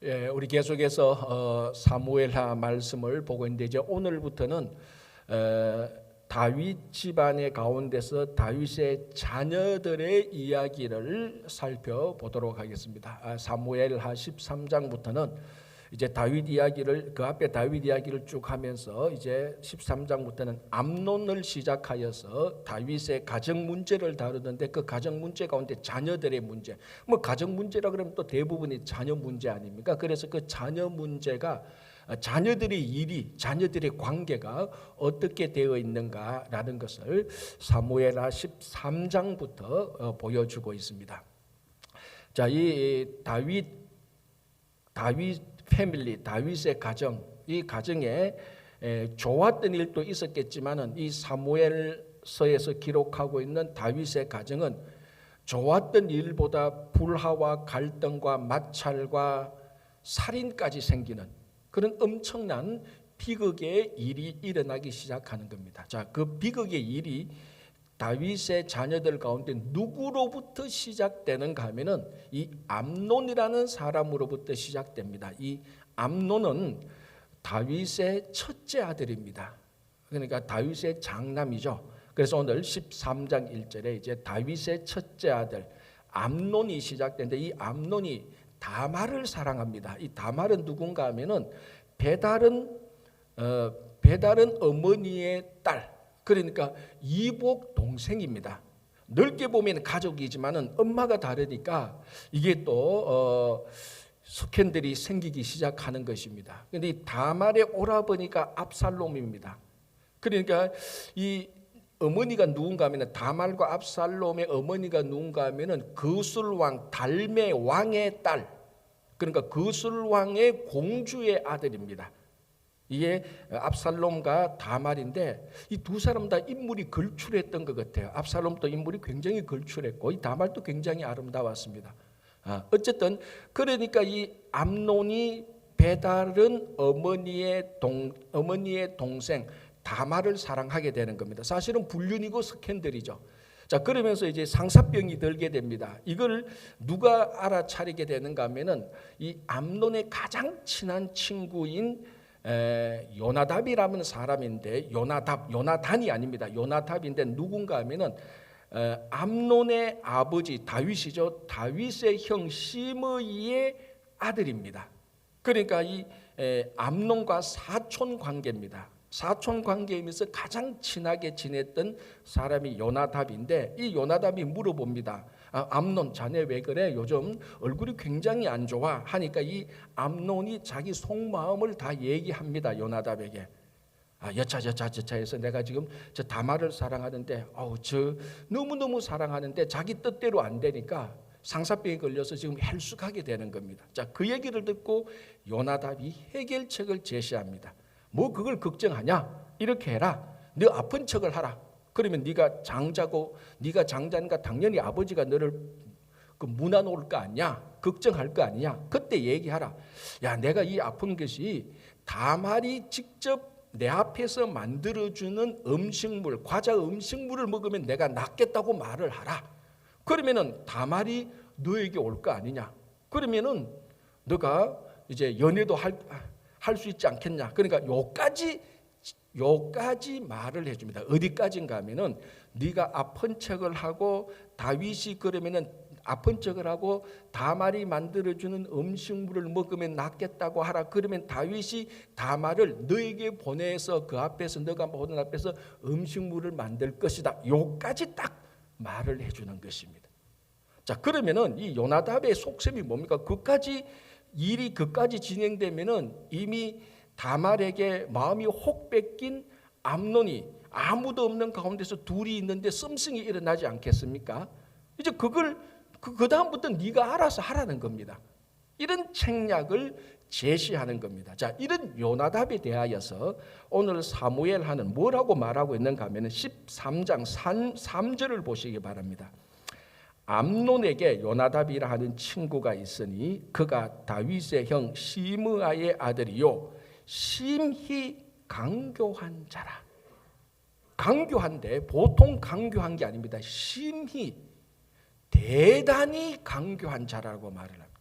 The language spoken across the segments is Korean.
예, 우리 계속해서 사무엘하 말씀을 보고 있는데 이제 오늘부터는 다윗 집안의 가운데서 다윗의 자녀들의 이야기를 살펴보도록 하겠습니다. 사무엘하 13장부터는 이제 다윗 이야기를 그 앞에 다윗 이야기를 쭉 하면서 이제 13장부터는 암논을 시작하여서 다윗의 가정 문제를 다루는데 그 가정 문제 가운데 자녀들의 문제, 뭐 가정 문제라 그러면 또 대부분이 자녀 문제 아닙니까? 그래서 그 자녀 문제가 자녀들의 일이 자녀들의 관계가 어떻게 되어 있는가라는 것을 사무엘하 13장부터 보여주고 있습니다. 자, 이 다윗 패밀리, 다윗의 가정, 이 가정에 좋았던 일도 있었겠지만은 이 사무엘서에서 기록하고 있는 다윗의 가정은 좋았던 일보다 불화와 갈등과 마찰과 살인까지 생기는 그런 엄청난 비극의 일이 일어나기 시작하는 겁니다. 자, 그 비극의 일이 다윗의 자녀들 가운데 누구로부터 시작되는가 하면은 이 암논이라는 사람으로부터 시작됩니다. 이 암논은 다윗의 첫째 아들입니다. 그러니까 다윗의 장남이죠. 그래서 오늘 13장 1절에 이제 다윗의 첫째 아들 암논이 시작되는데 이 암논이 다말을 사랑합니다. 이 다말은 누군가 하면은 배달은 어머니의 딸, 그러니까 이복 동생입니다. 넓게 보면 가족이지만은 엄마가 다르니까 이게 또 스캔들이 생기기 시작하는 것입니다. 그런데 이 다말의 오라버니가 압살롬입니다. 그러니까 이 어머니가 누군가 하면은 다말과 압살롬의 어머니가 누군가 하면은 거술왕 달메 왕의 딸, 그러니까 거술왕의 공주의 아들입니다. 이게 압살롬과 다말인데 이 두 사람 다 인물이 걸출했던 것 같아요. 압살롬도 인물이 굉장히 걸출했고 이 다말도 굉장히 아름다웠습니다. 어쨌든 그러니까 이 암논이 배달은 어머니의 동생 다말을 사랑하게 되는 겁니다. 사실은 불륜이고 스캔들이죠. 자, 그러면서 이제 상사병이 들게 됩니다. 이걸 누가 알아차리게 되는가 하면은 이 암논의 가장 친한 친구인 요나답이라는 사람인데 요나단이 아닙니다. 요나답인데 누군가 하면은 암논의 아버지 다윗이죠. 다윗의 형 시므이의 아들입니다. 그러니까 이 암논과 사촌 관계입니다. 사촌 관계이면서 가장 친하게 지냈던 사람이 요나답인데 이 요나답이 물어봅니다. 암논 자네 왜 그래? 요즘 얼굴이 굉장히 안 좋아 하니까 이 암논이 자기 속마음을 다 얘기합니다. 요나답에게. 여차 해서 내가 지금 저 다말을 사랑하는데 저 너무너무 사랑하는데 자기 뜻대로 안 되니까 상사병에 걸려서 지금 헬쑥하게 되는 겁니다. 자, 그 얘기를 듣고 요나답이 해결책을 제시합니다. 뭐 그걸 걱정하냐? 이렇게 해라. 너 아픈 척을 하라. 그러면 네가 장자니까 당연히 아버지가 너를 문안 올 거 아니야? 걱정할 거 아니냐? 그때 얘기하라. 야, 내가 이 아픈 것이 다말이 직접 내 앞에서 만들어주는 음식물, 과자 음식물을 먹으면 내가 낫겠다고 말을 하라. 그러면은 다말이 너에게 올 거 아니냐? 그러면은 너가 이제 연애도 할 수 있지 않겠냐? 그러니까 요까지 말을 해줍니다. 어디까지인가 하면은 네가 아픈 척을 하고 다윗이 그러면은 아픈 척을 하고 다말이 만들어주는 음식물을 먹으면 낫겠다고 하라. 그러면 다윗이 다말을 너에게 보내서 그 앞에서 너가 보는 앞에서 음식물을 만들 것이다. 요까지 딱 말을 해주는 것입니다. 자, 그러면은 이 요나답의 속셈이 뭡니까? 일이 그까지 진행되면은 이미 다말에게 마음이 혹 뺏긴 암논이 아무도 없는 가운데서 둘이 있는데 썸씽이 일어나지 않겠습니까? 이제 그 다음부터 네가 알아서 하라는 겁니다. 이런 책략을 제시하는 겁니다. 자, 이런 요나답에 대하여서 오늘 사무엘하는 뭐라고 말하고 있는가 하면 13장 3절을 보시기 바랍니다. 암논에게 요나답이라 하는 친구가 있으니 그가 다윗의 형 시므아의 아들이요 심히 강교한 자라. 강교한데 보통 강교한 게 아닙니다. 심히 대단히 강교한 자라고 말을 합니다.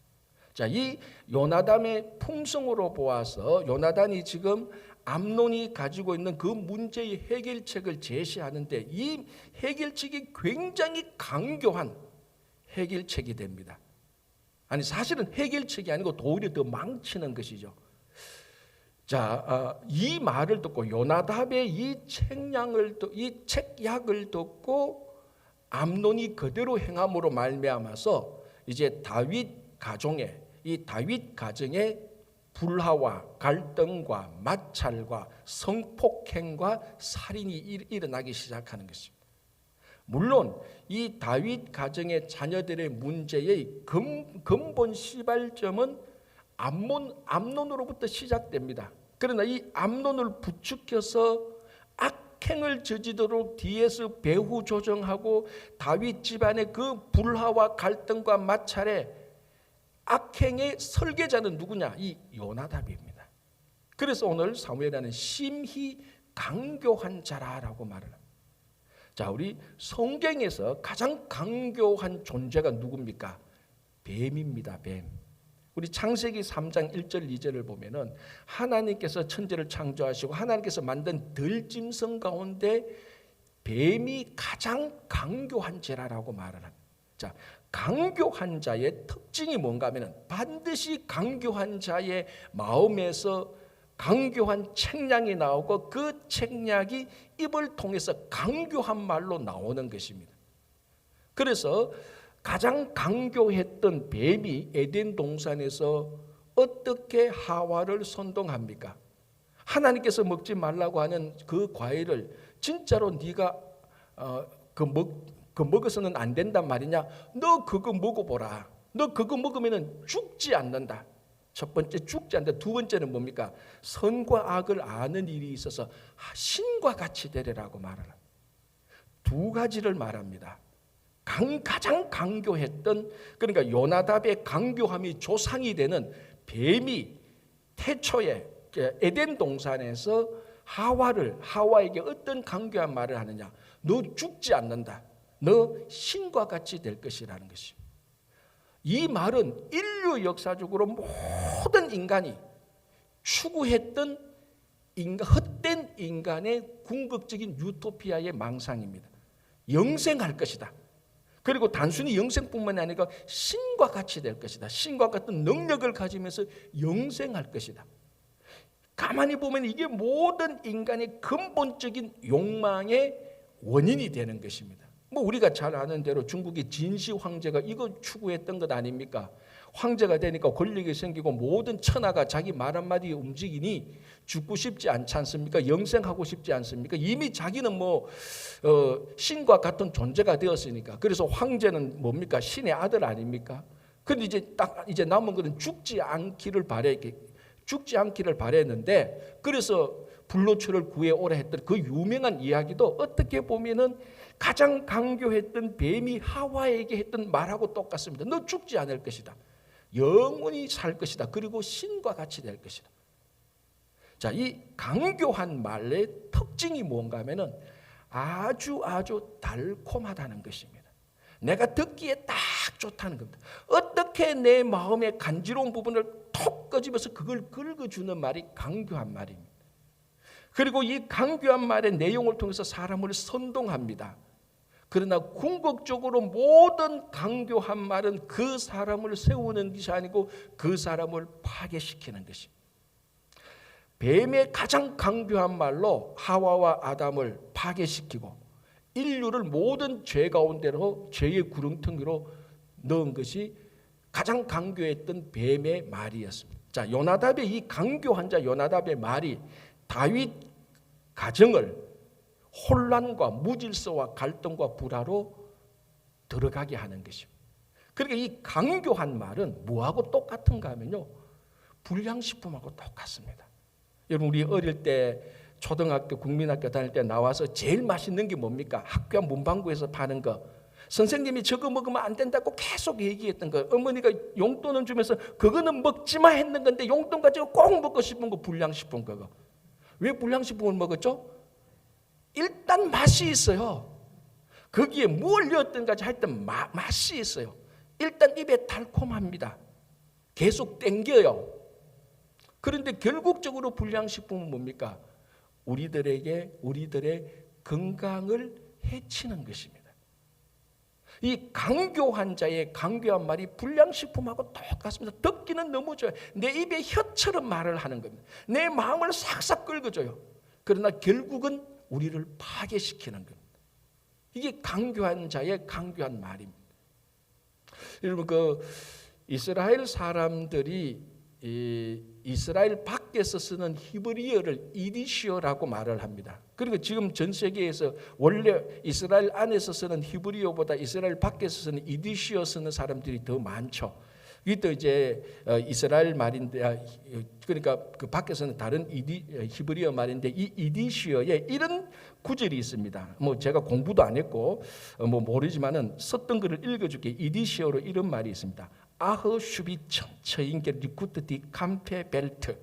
자, 이 요나단의 품성으로 보아서 요나단이 지금 암논이 가지고 있는 그 문제의 해결책을 제시하는데 이 해결책이 굉장히 강교한 해결책이 됩니다. 아니 사실은 해결책이 아니고 오히려 더 망치는 것이죠. 자, 이 말을 듣고 요나답의 이 책약을 듣고 암논이 그대로 행함으로 말미암아서 이제 다윗 가정에 불화와 갈등과 마찰과 성폭행과 살인이 일어나기 시작하는 것입니다. 물론 이 다윗 가정의 자녀들의 문제의 근본 시발점은 암논으로부터 시작됩니다. 그러나 이 암논을 부추겨서 악행을 저지도록 뒤에서 배후 조정하고 다윗 집안의 그 불화와 갈등과 마찰에 악행의 설계자는 누구냐? 이 요나답입니다. 그래서 오늘 사무엘하는 심히 강교한 자라라고 말을 합니다. 자, 우리 성경에서 가장 강교한 존재가 누굽니까? 뱀입니다. 뱀. 우리 창세기 3장 1절 2절을 보면은 하나님께서 천지를 창조하시고 하나님께서 만든 들짐승 가운데 뱀이 가장 강교한 자라라고 말을 합니다. 자, 강교한 자의 특징이 뭔가 하면은 반드시 강교한 자의 마음에서 강교한 책략이 나오고 그 책략이 입을 통해서 강교한 말로 나오는 것입니다. 그래서 가장 강교했던 뱀이 에덴 동산에서 어떻게 하와를 선동합니까? 하나님께서 먹지 말라고 하는 그 과일을 진짜로 네가 먹어서는 안 된단 말이냐? 너 그거 먹어보라. 너 그거 먹으면 죽지 않는다. 첫 번째 죽지 않는다. 두 번째는 뭡니까? 선과 악을 아는 일이 있어서 신과 같이 되리라고 말을 합니다. 두 가지를 말합니다. 가장 강교했던, 그러니까 요나답의 강교함이 조상이 되는 뱀이 태초에 에덴 동산에서 하와에게 어떤 강교한 말을 하느냐? 너 죽지 않는다. 너 신과 같이 될 것이라는 것입니다. 이 말은 인류 역사적으로 모든 인간이 추구했던 헛된 인간의 궁극적인 유토피아의 망상입니다. 영생할 것이다. 그리고 단순히 영생뿐만 아니라 신과 같이 될 것이다. 신과 같은 능력을 가지면서 영생할 것이다. 가만히 보면 이게 모든 인간의 근본적인 욕망의 원인이 되는 것입니다. 뭐 우리가 잘 아는 대로 중국의 진시 황제가 이거 추구했던 것 아닙니까? 황제가 되니까 권력이 생기고 모든 천하가 자기 말 한마디에 움직이니 죽고 싶지 않지 않습니까? 영생하고 싶지 않습니까? 이미 자기는 신과 같은 존재가 되었으니까. 그래서 황제는 뭡니까? 신의 아들 아닙니까? 그런데 이제 남은 것은 죽지 않기를 바랬는데, 그래서 불로초를 구해오라 했던 그 유명한 이야기도 어떻게 보면은 가장 강교했던 뱀이 하와에게 했던 말하고 똑같습니다. 너 죽지 않을 것이다. 영원히 살 것이다. 그리고 신과 같이 될 것이다. 자, 이 강교한 말의 특징이 뭔가 하면은 아주 달콤하다는 것입니다. 내가 듣기에 딱 좋다는 겁니다. 어떻게 내 마음의 간지러운 부분을 톡 꺼집어서 그걸 긁어주는 말이 강교한 말입니다. 그리고 이 강교한 말의 내용을 통해서 사람을 선동합니다. 그러나 궁극적으로 모든 강교한 말은 그 사람을 세우는 것이 아니고 그 사람을 파괴시키는 것입니다. 뱀의 가장 강교한 말로 하와와 아담을 파괴시키고 인류를 모든 죄 가운데로 죄의 구렁텅이로 넣은 것이 가장 강교했던 뱀의 말이었습니다. 자, 요나답의 이 강교한 자 요나답의 말이 다윗 가정을 혼란과 무질서와 갈등과 불화로 들어가게 하는 것입니다. 그러니까 이 강교한 말은 뭐하고 똑같은가 하면요, 불량식품하고 똑같습니다. 여러분, 우리 어릴 때 초등학교, 국민학교 다닐 때 나와서 제일 맛있는 게 뭡니까? 학교 앞 문방구에서 파는 거. 선생님이 저거 먹으면 안 된다고 계속 얘기했던 거. 어머니가 용돈을 주면서 그거는 먹지 마 했는 건데 용돈 가지고 꼭 먹고 싶은 거, 불량식품 그거. 왜 불량식품을 먹었죠? 일단 맛이 있어요. 거기에 뭘 넣었든가 하여튼 맛이 있어요. 일단 입에 달콤합니다. 계속 땡겨요. 그런데 결국적으로 불량식품은 뭡니까? 우리들의 건강을 해치는 것입니다. 이 강교한 자의 강교한 말이 불량식품하고 똑같습니다. 듣기는 너무 좋아요. 내 입에 혀처럼 말을 하는 겁니다. 내 마음을 싹싹 긁어줘요. 그러나 결국은 우리를 파괴시키는 겁니다. 이게 강교한 자의 강교한 말입니다. 여러분, 이스라엘 사람들이 이스라엘 밖에서 쓰는 히브리어를 이디시어라고 말을 합니다. 그리고 지금 전 세계에서 원래 이스라엘 안에서 쓰는 히브리어보다 이스라엘 밖에서 쓰는 이디시어 쓰는 사람들이 더 많죠. 이것도 이제 이스라엘 말인데, 그러니까 그 밖에서는 다른 히브리어 말인데, 이 이디시어에 이런 구절이 있습니다. 뭐 제가 공부도 안 했고 뭐 모르지만은 썼던 글을 읽어줄게. 이디시어로 이런 말이 있습니다. 아흐 슈비청 처인게 리쿠트 디 캄페 벨트.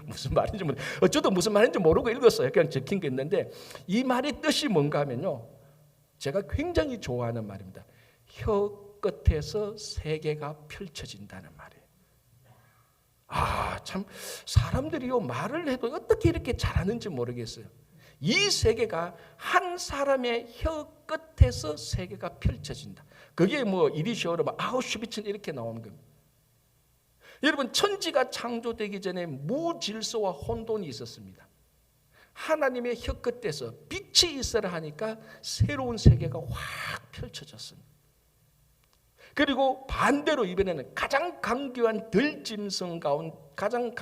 무슨 말인지 저도 무슨 말인지 모르고 읽었어요. 그냥 적힌 게 있는데, 이 말의 뜻이 뭔가 하면요, 제가 굉장히 좋아하는 말입니다. 혀 끝에서 세계가 펼쳐진다는 말이에요. 참 사람들이요, 말을 해도 어떻게 이렇게 잘하는지 모르겠어요. 이 세계가 한 사람의 혀 끝에서 세계가 펼쳐진다. 그게 뭐 이리시어로 아우슈비츠 이렇게 나오는 겁니다. 여러분, 천지가 창조되기 전에 무질서와 혼돈이 있었습니다. 하나님의 혀 끝에서 빛이 있어라 하니까 새로운 세계가 확 펼쳐졌습니다. 그리고 반대로 이번에는 가장 강교한 덜짐승 가운데 가장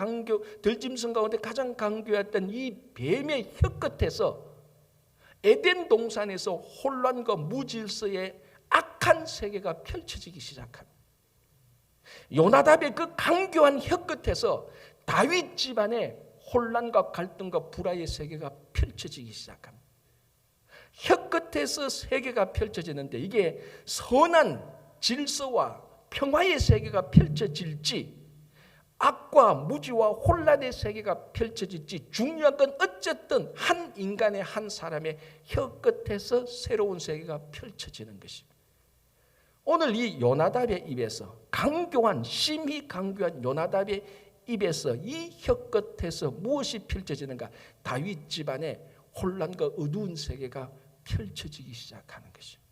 강교했던 이 뱀의 혀 끝에서 에덴 동산에서 혼란과 무질서의 악한 세계가 펼쳐지기 시작합니다. 요나답의 그 강교한 혀 끝에서 다윗 집안의 혼란과 갈등과 불화의 세계가 펼쳐지기 시작합니다. 혀 끝에서 세계가 펼쳐지는데, 이게 선한 질서와 평화의 세계가 펼쳐질지 악과 무지와 혼란의 세계가 펼쳐질지, 중요한 건 어쨌든 한 인간의, 한 사람의 혀 끝에서 새로운 세계가 펼쳐지는 것입니다. 오늘 이 요나답의 입에서, 심히 강교한 요나답의 입에서 이 혀 끝에서 무엇이 펼쳐지는가? 다윗 집안의 혼란과 어두운 세계가 펼쳐지기 시작하는 것입니다.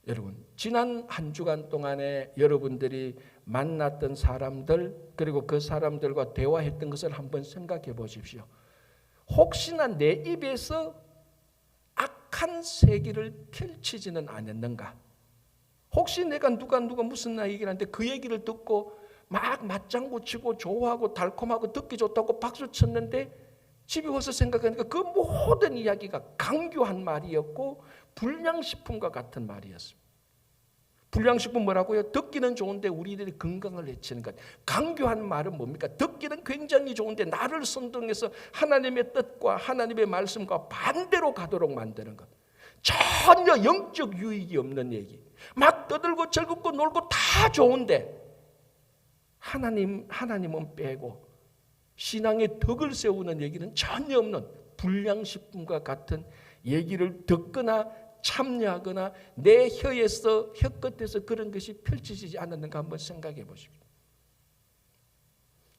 여러분, 지난 한 주간 동안에 여러분들이 만났던 사람들, 그리고 그 사람들과 대화했던 것을 한번 생각해 보십시오. 혹시나 내 입에서 악한 세계를 펼치지는 않았는가? 혹시 내가 누가 무슨 얘기를 하는데 그 얘기를 듣고 막 맞장구 치고 좋아하고 달콤하고 듣기 좋다고 박수 쳤는데, 집에 와서 생각하니까 그 모든 이야기가 강교한 말이었고 불량식품과 같은 말이었습니다. 불량식품 뭐라고요? 듣기는 좋은데 우리들이 건강을 해치는 것. 강교한 말은 뭡니까? 듣기는 굉장히 좋은데 나를 선동해서 하나님의 뜻과 하나님의 말씀과 반대로 가도록 만드는 것. 전혀 영적 유익이 없는 얘기. 막 떠들고 즐겁고 놀고 다 좋은데 하나님은 빼고 신앙의 덕을 세우는 얘기는 전혀 없는 불량식품과 같은 얘기를 듣거나 참여하거나 내 혀 끝에서 그런 것이 펼쳐지지 않았는가 한번 생각해 보십시오.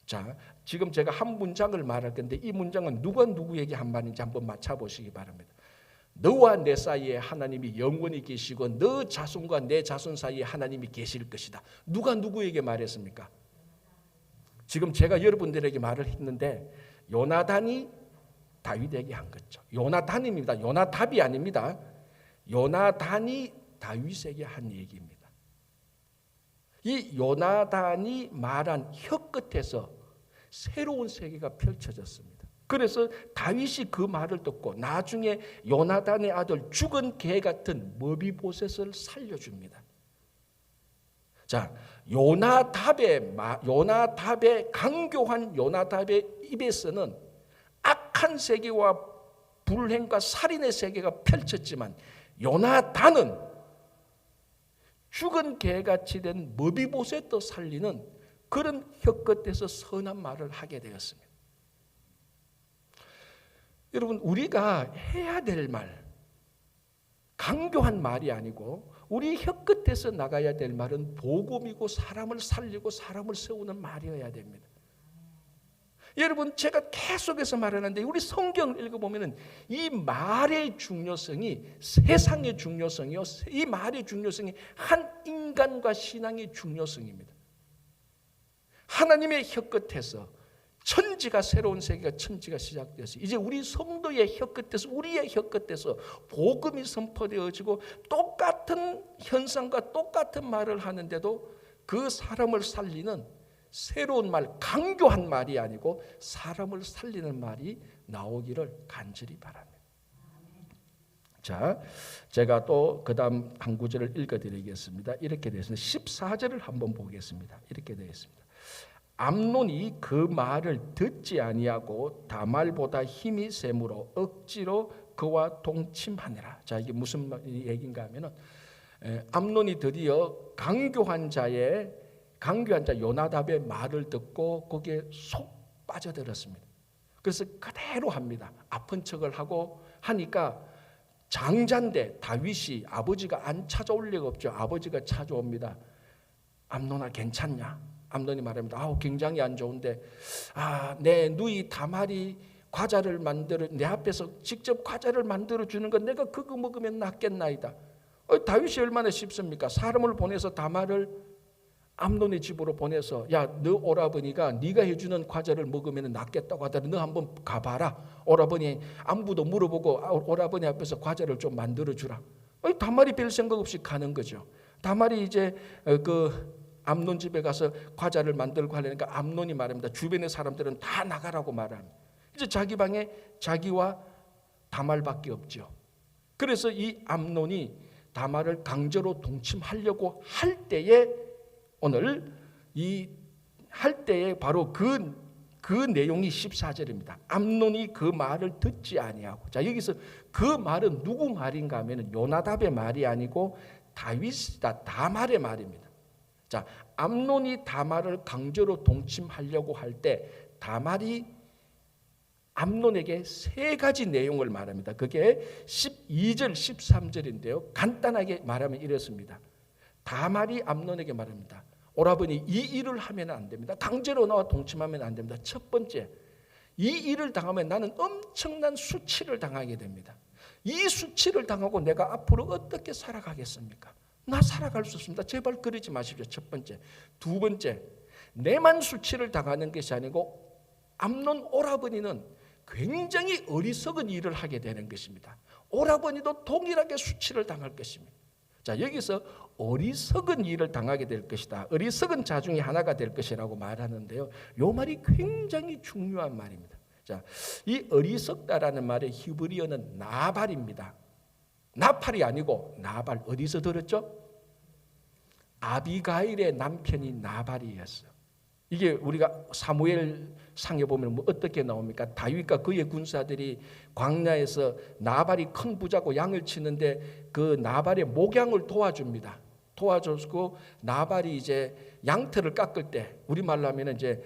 자, 지금 제가 한 문장을 말할 건데, 이 문장은 누가 누구에게 한 말인지 한번 맞춰보시기 바랍니다. 너와 내 사이에 하나님이 영원히 계시고 너 자손과 내 자손 사이에 하나님이 계실 것이다. 누가 누구에게 말했습니까? 지금 제가 여러분들에게 말을 했는데, 요나단이 다윗에게 한 거죠. 요나단입니다. 요나답이 아닙니다. 요나단이 다윗에게 한 얘기입니다. 이 요나단이 말한 혀 끝에서 새로운 세계가 펼쳐졌습니다. 그래서 다윗이 그 말을 듣고 나중에 요나단의 아들 죽은 개 같은 머비보셋을 살려줍니다. 자, 요나답의 강교한 요나답의 입에서는 악한 세계와 불행과 살인의 세계가 펼쳤지만, 요나단은 죽은 개같이 된 머비보셋도 살리는 그런 혀 끝에서 선한 말을 하게 되었습니다. 여러분, 우리가 해야 될 말, 강교한 말이 아니고 우리 혀끝에서 나가야 될 말은 복음이고 사람을 살리고 사람을 세우는 말이어야 됩니다. 여러분, 제가 계속해서 말하는데 우리 성경을 읽어보면 이 말의 중요성이 세상의 중요성이요, 이 말의 중요성이 한 인간과 신앙의 중요성입니다. 하나님의 혀끝에서 천지가, 새로운 세계가, 천지가 시작되었어요. 이제 우리 성도의 혀끝에서, 우리의 혀끝에서 복음이 선포되어지고 똑같은 현상과 똑같은 말을 하는데도 그 사람을 살리는 새로운 말, 강교한 말이 아니고 사람을 살리는 말이 나오기를 간절히 바랍니다. 자, 제가 또 그 다음 한 구절을 읽어드리겠습니다. 이렇게 되어 있습니다. 14절을 한번 보겠습니다. 이렇게 되어 있습니다. 암논이 그 말을 듣지 아니하고 다말보다 힘이 세므로 억지로 그와 동침하니라. 자, 이게 무슨 얘기인가 하면은 암논이 드디어 강교한 자 요나답의 말을 듣고 거기에 속 빠져들었습니다. 그래서 그대로 합니다. 아픈 척을 하고 하니까 장자인데 다윗이 아버지가 안 찾아올 리가 없죠. 아버지가 찾아옵니다. 암논아 괜찮냐? 암논이 말합니다. 굉장히 안 좋은데 내 누이 다말이 과자를 만들어 내 앞에서 직접 과자를 만들어 주는 건 내가 그거 먹으면 낫겠나이다. 다윗이 얼마나 쉽습니까? 사람을 보내서 다말을 암논의 집으로 보내서 너 오라버니가 네가 해주는 과자를 먹으면 낫겠다고 하더라. 너 한번 가봐라. 오라버니 안부도 물어보고 오라버니 앞에서 과자를 좀 만들어 주라. 다말이 별 생각 없이 가는 거죠. 다말이 이제 암논 집에 가서 과자를 만들고 하려니까 암논이 말합니다. 주변의 사람들은 다 나가라고 말합니다. 이제 자기 방에 자기와 다말밖에 없죠. 그래서 이 암논이 다말을 강제로 동침하려고 할 때에 오늘 할 때에 바로 그 내용이 14절입니다. 암논이 그 말을 듣지 아니하고. 자, 여기서 그 말은 누구 말인가 하면 요나답의 말이 아니고 다윗이다, 다말의 말입니다. 자, 암논이 다말을 강제로 동침하려고 할 때 다말이 암논에게 세 가지 내용을 말합니다. 그게 12절, 13절인데요. 간단하게 말하면 이렇습니다. 다말이 암논에게 말합니다. 오라버니 이 일을 하면 안 됩니다. 강제로 나와 동침하면 안 됩니다. 첫 번째, 이 일을 당하면 나는 엄청난 수치를 당하게 됩니다. 이 수치를 당하고 내가 앞으로 어떻게 살아가겠습니까? 나 살아갈 수 없습니다. 제발 그러지 마십시오. 첫 번째. 두 번째, 내만 수치를 당하는 것이 아니고 암논 오라버니는 굉장히 어리석은 일을 하게 되는 것입니다. 오라버니도 동일하게 수치를 당할 것입니다. 자, 여기서 어리석은 일을 당하게 될 것이다. 어리석은 자 중에 하나가 될 것이라고 말하는데요. 이 말이 굉장히 중요한 말입니다. 자, 이 어리석다라는 말의 히브리어는 나발입니다. 나팔이 아니고 나발. 어디서 들었죠? 아비가일의 남편이 나발이었어요. 이게 우리가 사무엘 상에 보면 어떻게 나옵니까? 다윗과 그의 군사들이 광야에서 나발이 큰 부자고 양을 치는데 그 나발의 목양을 도와줍니다. 도와줬고 나발이 이제 양털을 깎을 때 우리말로 하면 이제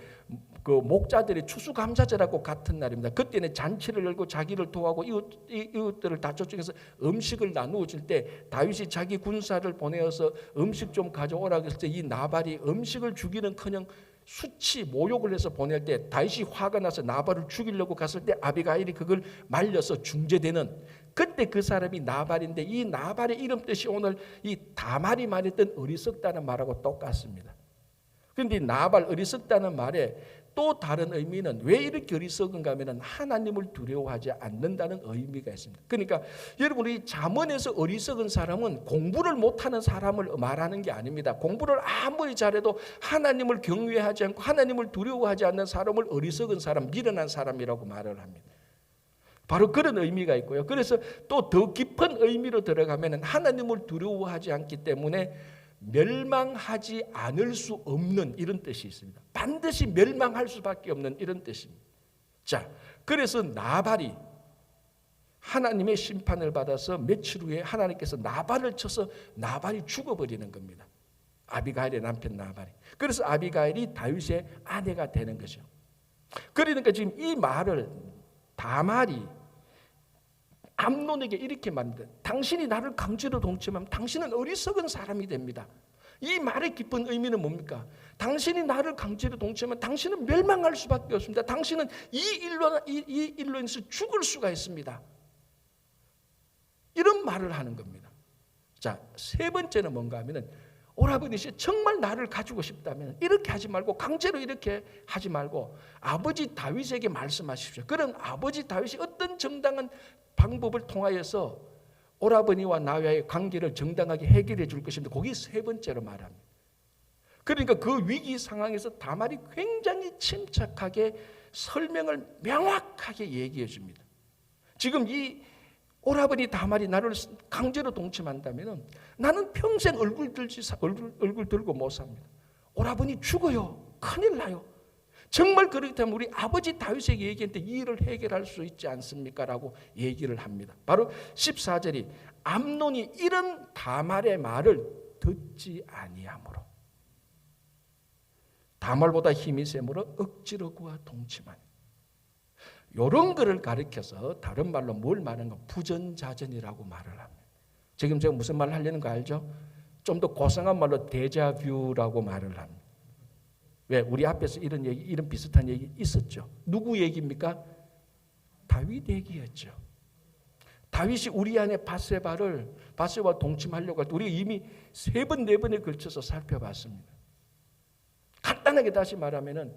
그 목자들의 추수감사절하고 같은 날입니다. 그때는 잔치를 열고 자기를 도와고 이웃들을 다 초청해서 음식을 나누어 줄 때 다윗이 자기 군사를 보내어서 음식 좀 가져오라 그랬을 때 이 나발이 음식을 주기는커녕 수치 모욕을 해서 보낼 때 다윗이 화가 나서 나발을 죽이려고 갔을 때 아비가일이 그걸 말려서 중재되는, 그때 그 사람이 나발인데 이 나발의 이름 뜻이 오늘 이 다말이 말했던 어리석다는 말하고 똑같습니다. 그런데 나발 어리석다는 말에 또 다른 의미는 왜 이렇게 어리석은가 하면 하나님을 두려워하지 않는다는 의미가 있습니다. 그러니까 여러분, 이 잠언에서 어리석은 사람은 공부를 못하는 사람을 말하는 게 아닙니다. 공부를 아무리 잘해도 하나님을 경외하지 않고 하나님을 두려워하지 않는 사람을 어리석은 사람, 미련한 사람이라고 말을 합니다. 바로 그런 의미가 있고요. 그래서 또 더 깊은 의미로 들어가면 하나님을 두려워하지 않기 때문에 멸망하지 않을 수 없는 이런 뜻이 있습니다. 반드시 멸망할 수밖에 없는 이런 뜻입니다. 자, 그래서 나발이 하나님의 심판을 받아서 며칠 후에 하나님께서 나발을 쳐서 나발이 죽어버리는 겁니다. 아비가일의 남편 나발이. 그래서 아비가일이 다윗의 아내가 되는 거죠. 그러니까 지금 이 말을 다말이 암논에게 이렇게 말합니다. 당신이 나를 강제로 동침하면 당신은 어리석은 사람이 됩니다. 이 말의 깊은 의미는 뭡니까? 당신이 나를 강제로 동침하면 당신은 멸망할 수밖에 없습니다. 당신은 이 일로 인해서 죽을 수가 있습니다. 이런 말을 하는 겁니다. 자, 세 번째는 뭔가 하면은 오라버니시 정말 나를 가지고 싶다면 이렇게 하지 말고 강제로 이렇게 하지 말고 아버지 다윗에게 말씀하십시오. 그런 아버지 다윗이 어떤 정당한 방법을 통하여서 오라버니와 나와의 관계를 정당하게 해결해 줄 것인데 거기 세 번째로 말합니다. 그러니까 그 위기 상황에서 다말이 굉장히 침착하게 설명을 명확하게 얘기해 줍니다. 지금 이 오라버니 다말이 나를 강제로 동침한다면 나는 평생 얼굴 들고 못 삽니다. 오라버니 죽어요. 큰일 나요. 정말 그렇다면 우리 아버지 다윗에게 얘기했는데 이 일을 해결할 수 있지 않습니까? 라고 얘기를 합니다. 바로 14절이 암논이 이런 다말의 말을 듣지 아니하므로 다말보다 힘이 세므로 억지로 그와 동침하니 이런 거를 가리켜서 다른 말로 뭘 말하는가? 부전자전이라고 말을 합니다. 지금 제가 무슨 말을 하려는 거 알죠? 좀 더 고상한 말로 데자뷰라고 말을 합니다. 왜? 우리 앞에서 이런 얘기, 이런 비슷한 얘기 있었죠. 누구 얘기입니까? 다윗 얘기였죠. 다윗이 우리 안에 바세바와 동침하려고 할 때 우리가 이미 3번, 4번에 걸쳐서 살펴봤습니다. 간단하게 다시 말하면은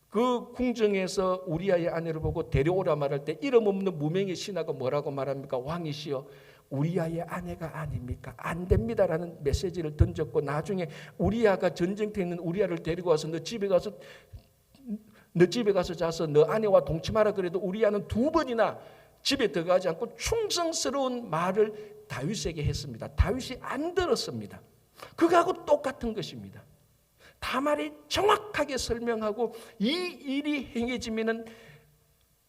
그 궁정에서 우리아의 아내를 보고 데려오라 말할 때 이름 없는 무명의 신하가 뭐라고 말합니까? 왕이시여 우리아의 아내가 아닙니까? 안 됩니다라는 메시지를 던졌고 나중에 우리아가 전쟁터에 있는 우리아를 데리고 와서 너 집에 가서 자서 너 아내와 동침하라 그래도 우리아는 2번이나 집에 들어가지 않고 충성스러운 말을 다윗에게 했습니다. 다윗이 안 들었습니다. 그거하고 똑같은 것입니다. 다말이 정확하게 설명하고 이 일이 행해지면은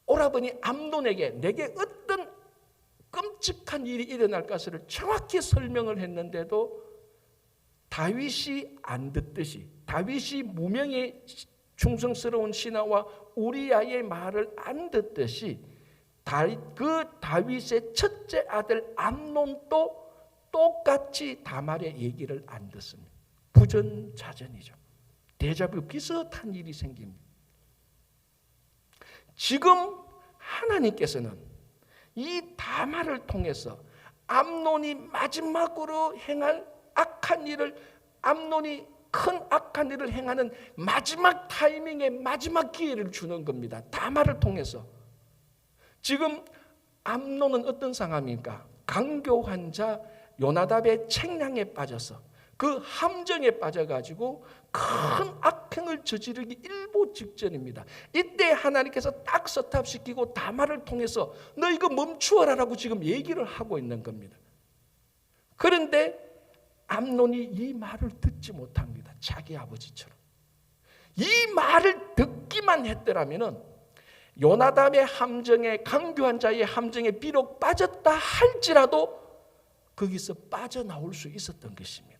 오라버니 암논에게 내게 어떤 끔찍한 일이 일어날 것을 정확히 설명을 했는데도 다윗이 안 듣듯이 다윗이 무명의 충성스러운 신하와 우리아의 말을 안 듣듯이 그 다윗의 첫째 아들 암논도 똑같이 다말의 얘기를 안 듣습니다. 부전자전이죠. 데자뷰 비슷한 일이 생깁니다. 지금 하나님께서는 이 다말을 통해서 암논이 마지막으로 행할 악한 일을 암논이 큰 악한 일을 행하는 마지막 타이밍에 마지막 기회를 주는 겁니다. 다말을 통해서. 지금 암논은 어떤 상황입니까? 강교한 자 요나답의 책량에 빠져서 그 함정에 빠져가지고 큰 악행을 저지르기 일보 직전입니다. 이때 하나님께서 딱 서탑시키고 다말을 통해서 너 이거 멈추어라라고 지금 얘기를 하고 있는 겁니다. 그런데 암논이 이 말을 듣지 못합니다. 자기 아버지처럼. 이 말을 듣기만 했더라면 요나답의 함정에 강교한 자의 함정에 비록 빠졌다 할지라도 거기서 빠져나올 수 있었던 것입니다.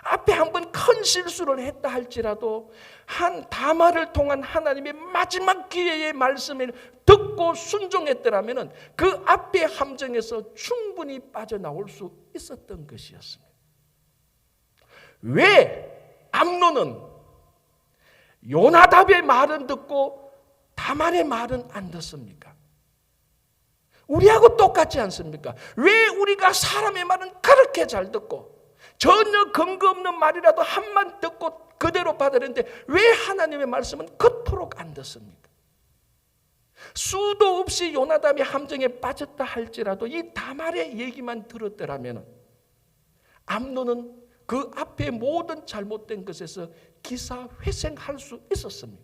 앞에 한번 큰 실수를 했다 할지라도 한 다말을 통한 하나님의 마지막 기회의 말씀을 듣고 순종했더라면 그 앞에 함정에서 충분히 빠져나올 수 있었던 것이었습니다. 왜 암논은 요나답의 말은 듣고 다말의 말은 안 듣습니까? 우리하고 똑같지 않습니까? 왜 우리가 사람의 말은 그렇게 잘 듣고 전혀 근거 없는 말이라도 한만 듣고 그대로 받아들였는데 왜 하나님의 말씀은 그토록 안 듣습니까? 수도 없이 요나답이 함정에 빠졌다 할지라도 이 다말의 얘기만 들었더라면 암논은 그 앞에 모든 잘못된 것에서 기사회생할 수 있었습니다.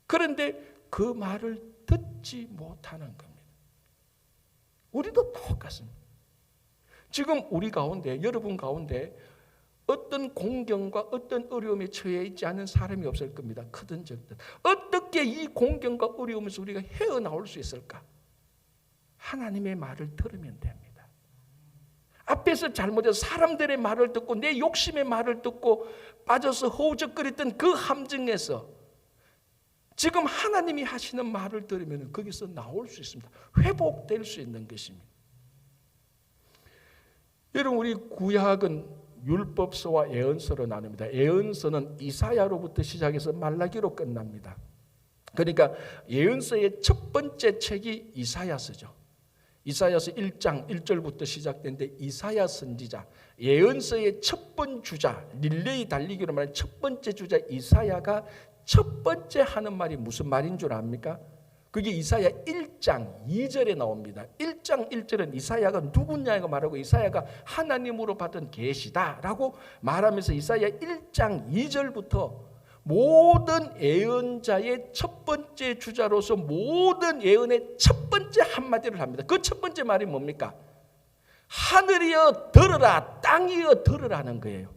그런데 그 말을 듣지 못하는 겁니다. 우리도 똑같습니다. 지금 우리 가운데, 여러분 가운데 어떤 공경과 어떤 어려움에 처해 있지 않은 사람이 없을 겁니다. 크든 적든. 어떻게 이 공경과 어려움에서 우리가 헤어나올 수 있을까? 하나님의 말을 들으면 됩니다. 앞에서 잘못해서 사람들의 말을 듣고 내 욕심의 말을 듣고 빠져서 허우적거렸던 그 함정에서 지금 하나님이 하시는 말을 들으면 거기서 나올 수 있습니다. 회복될 수 있는 것입니다. 여러분, 우리 구약은 율법서와 예언서로 나눕니다. 예언서는 이사야로부터 시작해서 말라기로 끝납니다. 그러니까 예언서의 첫 번째 책이 이사야서죠. 이사야서 1장 1절부터 시작되는데 이사야 선지자, 예언서의 첫 번째 주자, 릴레이 달리기로 말하는 첫 번째 주자 이사야가 첫 번째 하는 말이 무슨 말인 줄 압니까? 그게 이사야 1장 2절에 나옵니다. 1장 1절은 이사야가 누구냐고 말하고 이사야가 하나님으로 받은 계시다라고 말하면서 이사야 1장 2절부터 모든 예언자의 첫 번째 주자로서 모든 예언의 첫 번째 한마디를 합니다. 그 첫 번째 말이 뭡니까? 하늘이여 들으라, 땅이여 들으라는 거예요.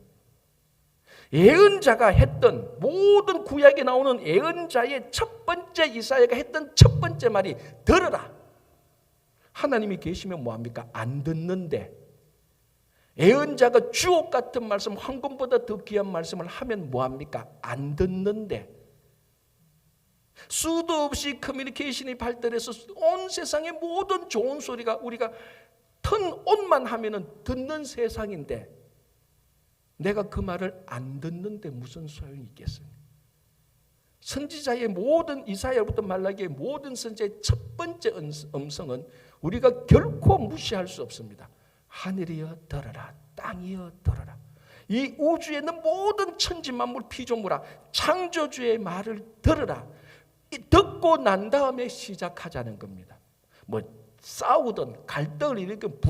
예언자가 했던 모든 구약에 나오는 예언자의 첫 번째 이사야가 했던 첫 번째 말이 들으라. 하나님이 계시면 뭐합니까? 안 듣는데 예언자가 주옥 같은 말씀, 황금보다 더 귀한 말씀을 하면 뭐합니까? 안 듣는데 수도 없이 커뮤니케이션이 발달해서 온 세상의 모든 좋은 소리가 우리가 턴 온만 하면은 듣는 세상인데 내가 그 말을 안 듣는데 무슨 소용이 있겠습니까? 선지자의 모든 이사야부터 말라기의 모든 선지자의 첫 번째 음성은 우리가 결코 무시할 수 없습니다. 하늘이여 들으라, 땅이여 들으라. 이 우주에 있는 모든 천지 만물 피조물아, 창조주의 말을 들으라. 듣고 난 다음에 시작하자는 겁니다. 뭐 싸우든 갈등을 일으키든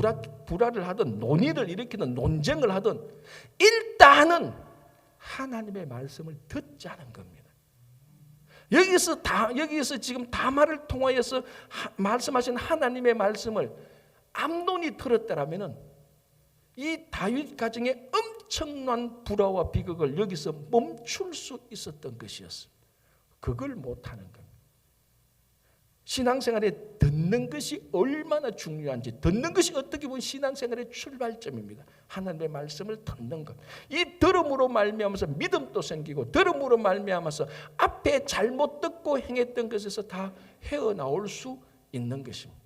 불화를 하든 논의를 일으키든 논쟁을 하든 일단은 하나님의 말씀을 듣자는 겁니다. 여기서 지금 다말을 통하여서 말씀하신 하나님의 말씀을 암논이 들었다라면은 이 다윗 가정의 엄청난 불화와 비극을 여기서 멈출 수 있었던 것이었습니다. 그걸 못하는 겁니다. 신앙생활에 듣는 것이 얼마나 중요한지, 듣는 것이 어떻게 보면 신앙생활의 출발점입니다. 하나님의 말씀을 듣는 것. 이 들음으로 말미암아서 믿음도 생기고, 들음으로 말미암아서 앞에 잘못 듣고 행했던 것에서 다 헤어나올 수 있는 것입니다.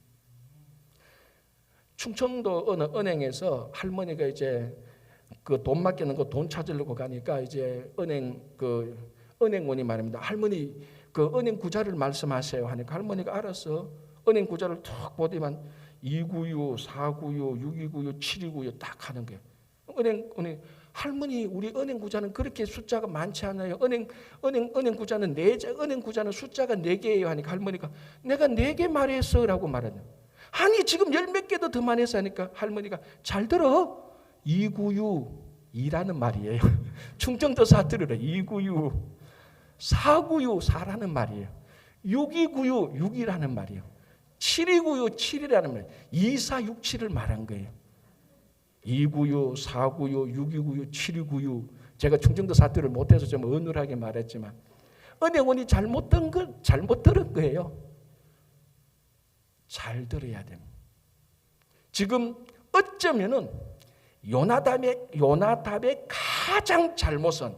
충청도 어느 은행에서 할머니가 이제 그 돈 맡기는 거 돈 찾으려고 가니까 이제 은행원이 말입니다. 할머니 그 은행 구자를 말씀하세요 하니까 할머니가 알아서 은행 구자를 툭 보더만 296, 496, 6296, 7296 딱 하는 거예요. 은행 할머니 우리 은행 구자는 그렇게 숫자가 많지 않아요. 은행 구자는 은행 구자는 숫자가 4개예요 하니까 할머니가 내가 4개 말했어라고 말하냐. 아니 지금 10몇 개도 더 많이 해서 하니까 할머니가 잘 들어. 296이라는 말이에요. 충청도 사투리로 296 496 4라는 말이에요. 6296 6이라는 말이에요. 7296 7이라는 말이에요. 2467을 말한 거예요. 296 496 6296 7296 제가 충청도 사투리를 못해서 좀 어눌하게 말했지만 은행원이 잘못 들은 거예요. 잘 들어야 됩니다. 지금 어쩌면은 요나답의 가장 잘못은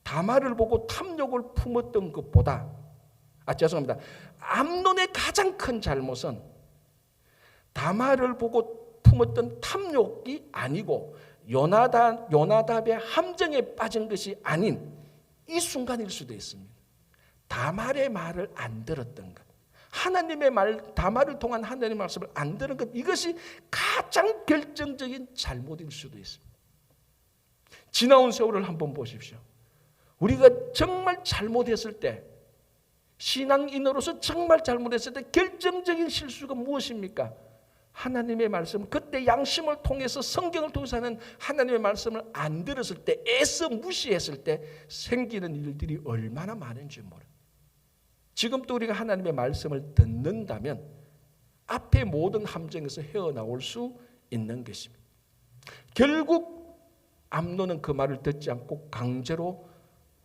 다말을 보고 탐욕을 품었던 것보다 죄송합니다. 암논의 가장 큰 잘못은 다말을 보고 품었던 탐욕이 아니고 요나답의 함정에 빠진 것이 아닌 이 순간일 수도 있습니다. 다말의 말을 안 들었던 것. 하나님의 말, 다말을 통한 하나님의 말씀을 안 들은 것, 이것이 가장 결정적인 잘못일 수도 있습니다. 지나온 세월을 한번 보십시오. 우리가 정말 잘못했을 때, 신앙인으로서 정말 잘못했을 때 결정적인 실수가 무엇입니까? 하나님의 말씀, 그때 양심을 통해서 성경을 통해서 하는 하나님의 말씀을 안 들었을 때, 애써 무시했을 때 생기는 일들이 얼마나 많은지 모릅니다. 지금도 우리가 하나님의 말씀을 듣는다면 앞에 모든 함정에서 헤어나올 수 있는 것입니다. 결국 암논은 그 말을 듣지 않고 강제로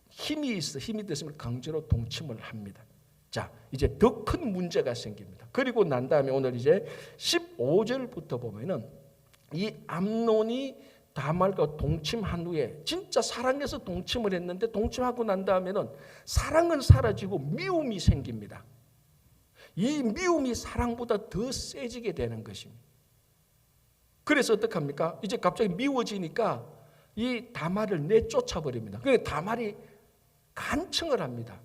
힘이 됐으면 강제로 동침을 합니다. 자, 이제 더 큰 문제가 생깁니다. 그리고 난 다음에 오늘 이제 15절부터 보면은 이 암논이 다말과 동침한 후에 진짜 사랑해서 동침을 했는데 동침하고 난 다음에는 사랑은 사라지고 미움이 생깁니다. 이 미움이 사랑보다 더 세지게 되는 것입니다. 그래서 어떡합니까? 이제 갑자기 미워지니까 이 다말을 내쫓아 버립니다. 그래서 다말이 간청을 합니다.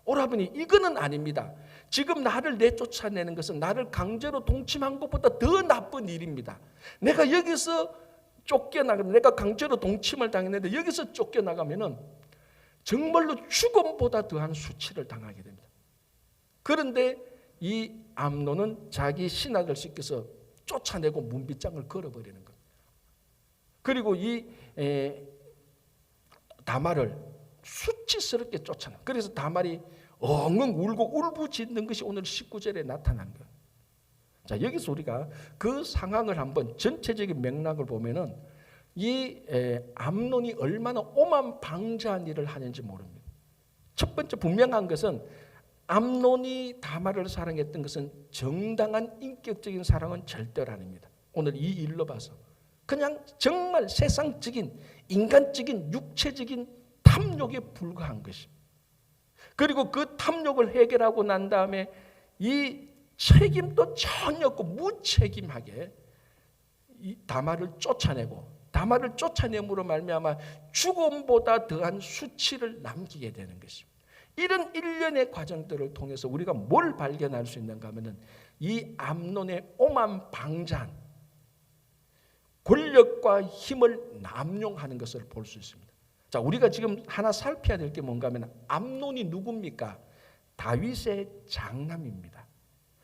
오라버니, 이거는 아닙니다. 지금 나를 내쫓아내는 것은 나를 강제로 동침한 것보다 더 나쁜 일입니다. 내가 여기서 쫓겨나가면, 내가 강제로 동침을 당했는데 여기서 쫓겨나가면은 정말로 죽음보다 더한 수치를 당하게 됩니다. 그런데 이 암논은 자기 신하들 시켜서 쫓아내고 문빗장을 걸어버리는 겁니다. 그리고 이 다말을 수치스럽게 쫓아내. 그래서 다말이 엉엉 울고 울부짖는 것이 오늘 19절에 나타난 거예요. 자, 여기서 우리가 그 상황을 한번 전체적인 맥락을 보면은 이 암논이 얼마나 오만방자한 일을 하는지 모릅니다. 첫 번째 분명한 것은 암논이 다말을 사랑했던 것은 정당한 인격적인 사랑은 절대로 아닙니다. 오늘 이 일로 봐서 그냥 정말 세상적인 인간적인 육체적인 탐욕에 불과한 것입니다. 그리고 그 탐욕을 해결하고 난 다음에 이 책임도 전혀 없고 무책임하게 이 다말을 쫓아내고, 다말을 쫓아냄으로 말미암아 죽음보다 더한 수치를 남기게 되는 것입니다. 이런 일련의 과정들을 통해서 우리가 뭘 발견할 수 있는가 하면은 이 암논의 오만방자한 권력과 힘을 남용하는 것을 볼 수 있습니다. 자, 우리가 지금 하나 살펴야 될 게 뭔가 하면 암논이 누굽니까? 다윗의 장남입니다.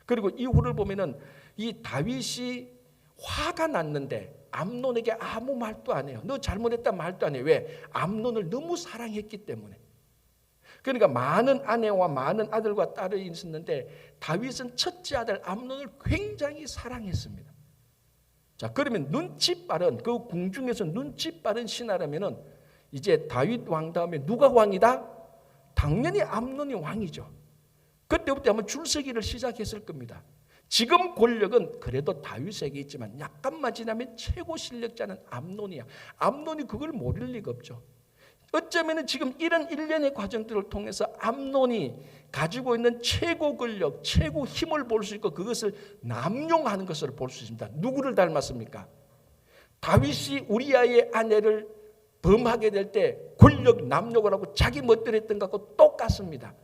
그리고 이후를 보면은 이 다윗이 화가 났는데 암논에게 아무 말도 안 해요. 너 잘못했다 말도 안 해요. 왜? 암논을 너무 사랑했기 때문에. 그러니까 많은 아내와 많은 아들과 딸이 있었는데 다윗은 첫째 아들 암논을 굉장히 사랑했습니다. 자, 그러면 눈치 빠른, 그 궁중에서 눈치 빠른 신하라면은 이제 다윗 왕 다음에 누가 왕이다? 당연히 암논이 왕이죠. 그때부터 아마 줄서기를 시작했을 겁니다. 지금 권력은 그래도 다윗에게 있지만 약간만 지나면 최고 실력자는 암논이야. 암논이 그걸 모를 리가 없죠. 어쩌면 지금 이런 일련의 과정들을 통해서 암논이 가지고 있는 최고 권력, 최고 힘을 볼 수 있고 그것을 남용하는 것을 볼 수 있습니다. 누구를 닮았습니까? 다윗이 우리아의 아내를 범하게 될 때 권력 남용을 하고 자기 멋대로 했던 것하고 똑같습니다.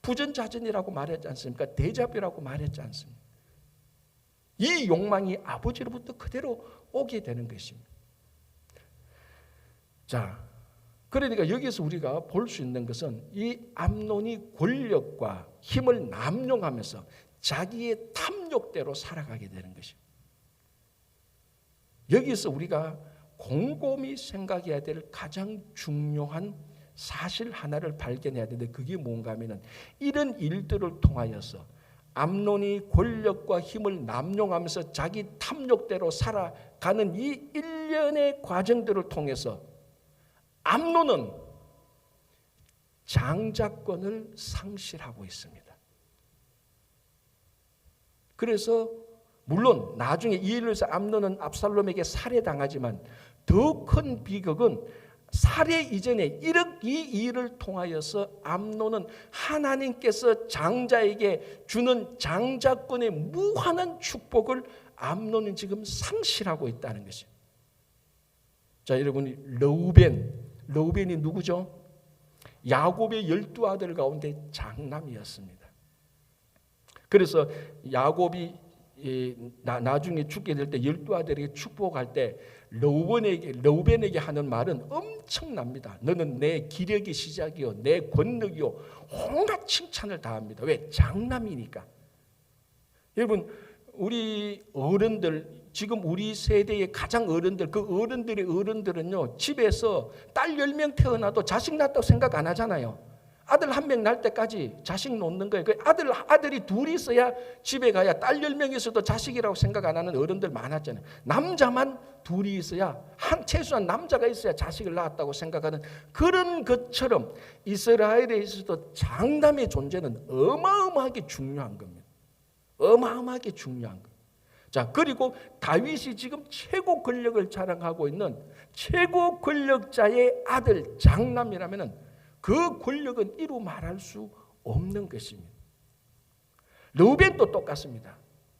부전자전이라고 말했지 않습니까? 대자뷰라고 말했지 않습니까? 이 욕망이 아버지로부터 그대로 오게 되는 것입니다. 자, 그러니까 여기서 우리가 볼 수 있는 것은 이 암논이 권력과 힘을 남용하면서 자기의 탐욕대로 살아가게 되는 것입니다. 여기서 우리가 곰곰이 생각해야 될 가장 중요한 사실 하나를 발견해야 되는데 그게 뭔가 하면은 이런 일들을 통하여서 암논이 권력과 힘을 남용하면서 자기 탐욕대로 살아가는 이 일련의 과정들을 통해서 암논은 장자권을 상실하고 있습니다. 그래서 물론 나중에 이 일로 해서 암논은 압살롬에게 살해당하지만 더 큰 비극은 살해 이전에 이 일을 통하여서 암논은 하나님께서 장자에게 주는 장자권의 무한한 축복을 암논은 지금 상실하고 있다는 것이에요. 자, 여러분, 르우벤이 누구죠? 야곱의 12아들 가운데 장남이었습니다. 그래서 야곱이 나중에 죽게 될 때 12아들에게 축복할 때 르우벤에게 하는 말은 엄청납니다. 너는 내 기력의 시작이요 내 권력이요 온갖 칭찬을 다합니다. 왜? 장남이니까. 여러분, 우리 어른들, 지금 우리 세대의 가장 어른들, 그 어른들의 어른들은요 집에서 딸 10명 태어나도 자식 낳았다고 생각 안 하잖아요. 아들 1명 날 때까지 자식 놓는 거예요. 아들이 둘이 있어야 집에 가야 딸 10명 있어도 자식이라고 생각 안 하는 어른들 많았잖아요. 남자만 둘이 있어야, 최소한 남자가 있어야 자식을 낳았다고 생각하는 그런 것처럼 이스라엘에 있어도 장남의 존재는 어마어마하게 중요한 겁니다. 어마어마하게 중요한 겁니다. 자, 그리고 다윗이 지금 최고 권력을 자랑하고 있는 최고 권력자의 아들 장남이라면 그 권력은 이루 말할 수 없는 것입니다. 르우벤도 똑같습니다.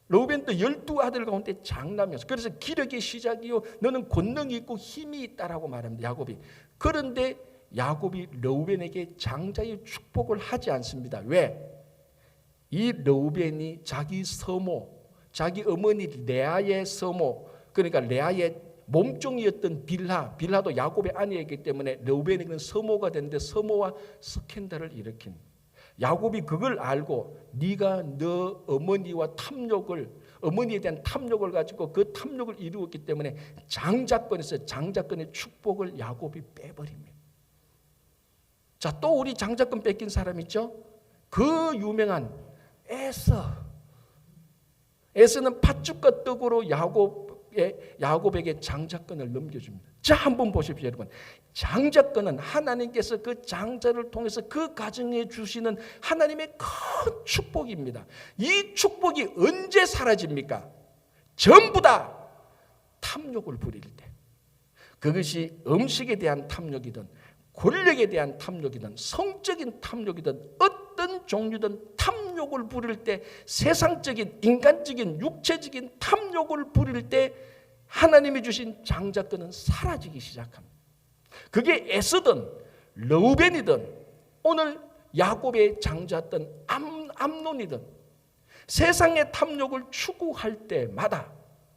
르우벤도 12아들 가운데 장남이었어요. 그래서 기력의 시작이요 너는 권능이 있고 힘이 있다라고 말합니다. 야곱이. 그런데 야곱이 르우벤에게 장자의 축복을 하지 않습니다. 왜? 이 르우벤이 자기 서모, 자기 어머니 레아의 서모, 그러니까 레아의 몸종이었던 빌하도 야곱의 아내이기 때문에 르우벤에게는 서모가 됐는데 서모와 스캔들을 일으킨. 야곱이 그걸 알고 네가 너 어머니와 어머니에 대한 탐욕을 가지고 그 탐욕을 이루었기 때문에 장자권의 축복을 야곱이 빼버립니다. 자, 또 우리 장자권 뺏긴 사람 있죠? 그 유명한 에서는 팥죽과 떡으로 야곱에게 장자권을 넘겨줍니다. 자, 한번 보십시오, 여러분. 장자권은 하나님께서 그 장자를 통해서 그 가정에 주시는 하나님의 큰 축복입니다. 이 축복이 언제 사라집니까? 전부 다 탐욕을 부릴 때. 그것이 음식에 대한 탐욕이든 권력에 대한 탐욕이든 성적인 탐욕이든 어떤 종류든 탐욕을 부릴 때, 세상적인 인간적인 육체적인 탐욕을 부릴 때 하나님이 주신 장자권은 사라지기 시작합니다. 그게 에서든 르우벤이든 오늘 야곱의 장자였던 암논이든 세상의 탐욕을 추구할 때마다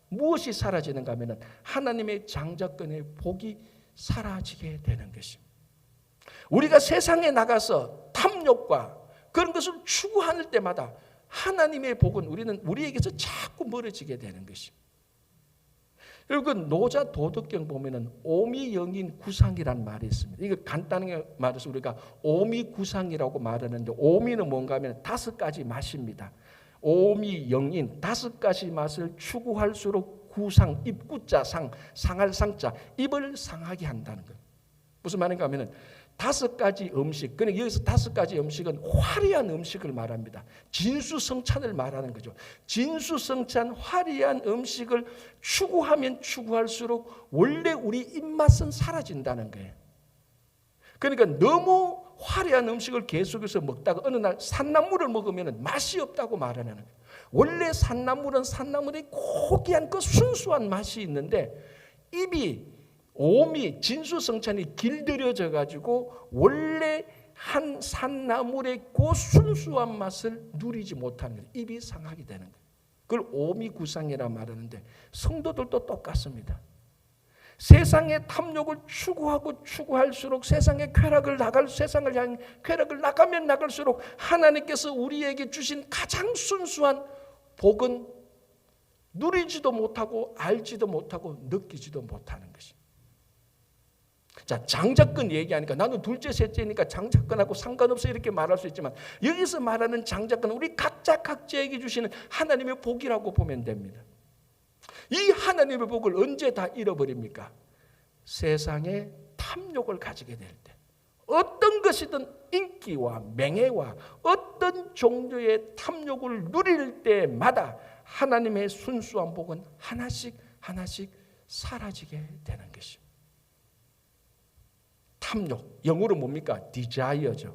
무엇이 사라지는가 하면 하나님의 장자권의 복이 사라지게 되는 것입니다. 우리가 세상에 나가서 탐욕과 그런 것을 추구할 때마다 하나님의 복은 우리에게서 자꾸 멀어지게 되는 것입니다. 그리고 그 노자 도덕경 보면은 오미영인 구상이란 말이 있습니다. 이거 간단하게 말해서 우리가 오미구상이라고 말하는데, 오미는 뭔가 하면 5가지 맛입니다. 오미영인 5가지 맛을 추구할수록 구상, 입구자 상, 상할 상자, 입을 상하게 한다는 거예요. 무슨 말인가 하면은 5가지 음식, 그러니까 여기서 5가지 음식은 화려한 음식을 말합니다. 진수성찬을 말하는 거죠. 진수성찬 화려한 음식을 추구하면 추구할수록 원래 우리 입맛은 사라진다는 거예요. 그러니까 너무 화려한 음식을 계속해서 먹다가 어느 날 산나물을 먹으면 맛이 없다고 말하는 거예요. 원래 산나물은 산나물의 고귀한 그 순수한 맛이 있는데 입이 오미 진수성찬이 길들여져 가지고 원래 한 산나물의 그 순수한 맛을 누리지 못하는 거예요. 입이 상하게 되는 거예요. 그걸 오미구상이라 말하는데 성도들도 똑같습니다. 세상의 탐욕을 추구하고 추구할수록 세상의 세상을 향해 쾌락을 나가면 나갈수록 하나님께서 우리에게 주신 가장 순수한 복은 누리지도 못하고 알지도 못하고 느끼지도 못하는 것입니다. 자, 장자권 얘기하니까 나는 둘째 셋째니까 장자권하고 상관없어 이렇게 말할 수 있지만 여기서 말하는 장자권은 우리 각자에게 주시는 하나님의 복이라고 보면 됩니다. 이 하나님의 복을 언제 다 잃어버립니까? 세상의 탐욕을 가지게 될 때, 어떤 것이든 인기와 명예와 어떤 종류의 탐욕을 누릴 때마다 하나님의 순수한 복은 하나씩 사라지게 되는 것입니다. 탐욕, 영어로 뭡니까? desire죠.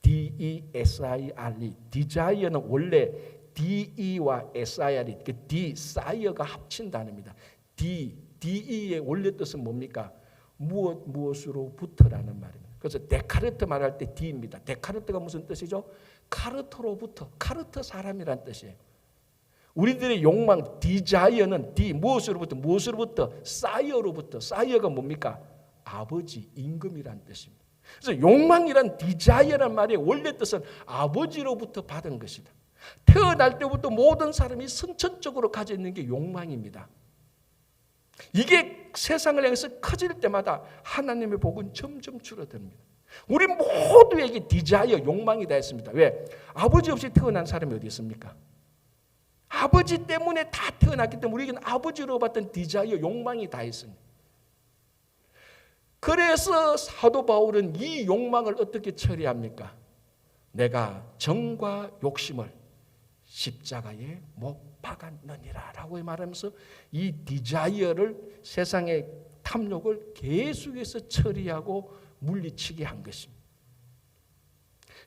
D-E-S-I-R-E. desire는 원래 D-E와 S-I-R-E, 그 desire가 합친 단어입니다. D-E의 원래 뜻은 뭡니까? 무엇으로부터라는 말입니다. 그래서 데카르트 말할 때 D입니다. 데카르트가 무슨 뜻이죠? 카르트로부터, 카르트 사람이란 뜻이에요. 우리들의 욕망, desire는 무엇으로부터? 사이어로부터. 사이어가 뭡니까? 아버지, 임금이란 뜻입니다. 그래서 욕망이란 desire란 말의 원래 뜻은 아버지로부터 받은 것이다. 태어날 때부터 모든 사람이 선천적으로 가지고 있는 게 욕망입니다. 이게 세상을 향해서 커질 때마다 하나님의 복은 점점 줄어듭니다. 우리 모두에게 desire, 욕망이 다 있습니다. 왜? 아버지 없이 태어난 사람이 어디 있습니까? 아버지 때문에 다 태어났기 때문에 우리에게는 아버지로 받던 desire, 욕망이 다 있습니다. 그래서 사도 바울은 이 욕망을 어떻게 처리합니까? 내가 정과 욕심을 십자가에 못 박았느니라 라고 말하면서 이 디자이어를, 세상의 탐욕을 계속해서 처리하고 물리치게 한 것입니다.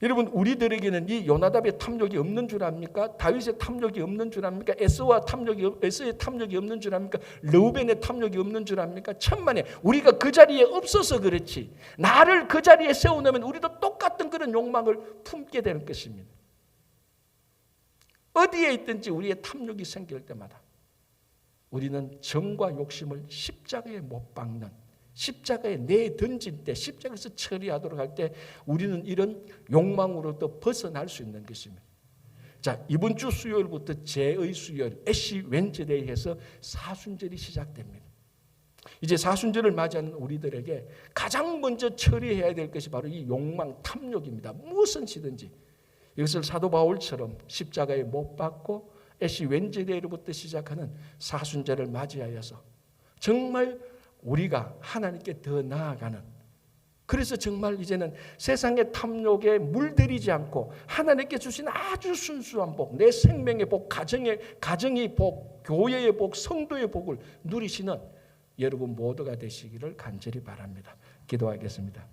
여러분, 우리들에게는 이 요나답의 탐욕이 없는 줄 압니까? 다윗의 탐욕이 없는 줄 압니까? 에서의 탐욕이 없는 줄 압니까? 르우벤의 탐욕이 없는 줄 압니까? 천만에 우리가 그 자리에 없어서 그렇지, 나를 그 자리에 세워놓으면 우리도 똑같은 그런 욕망을 품게 되는 것입니다. 어디에 있든지 우리의 탐욕이 생길 때마다 우리는 정과 욕심을 십자가에 못 박는, 십자가에 내던질 때, 십자가에서 처리하도록 할 때 우리는 이런 욕망으로부터 벗어날 수 있는 것입니다. 자, 이번 주 수요일부터 제의 수요일, 애쉬 웬즈데이 해서 사순절이 시작됩니다. 이제 사순절을 맞이하는 우리들에게 가장 먼저 처리해야 될 것이 바로 이 욕망, 탐욕입니다. 무슨 시든지 이것을 사도 바울처럼 십자가에 못 박고 애쉬 웬즈데이로부터 시작하는 사순절을 맞이하여서 정말 우리가 하나님께 더 나아가는, 그래서 정말 이제는 세상의 탐욕에 물들이지 않고 하나님께 주신 아주 순수한 복, 내 생명의 복, 가정의 복, 교회의 복, 성도의 복을 누리시는 여러분 모두가 되시기를 간절히 바랍니다. 기도하겠습니다.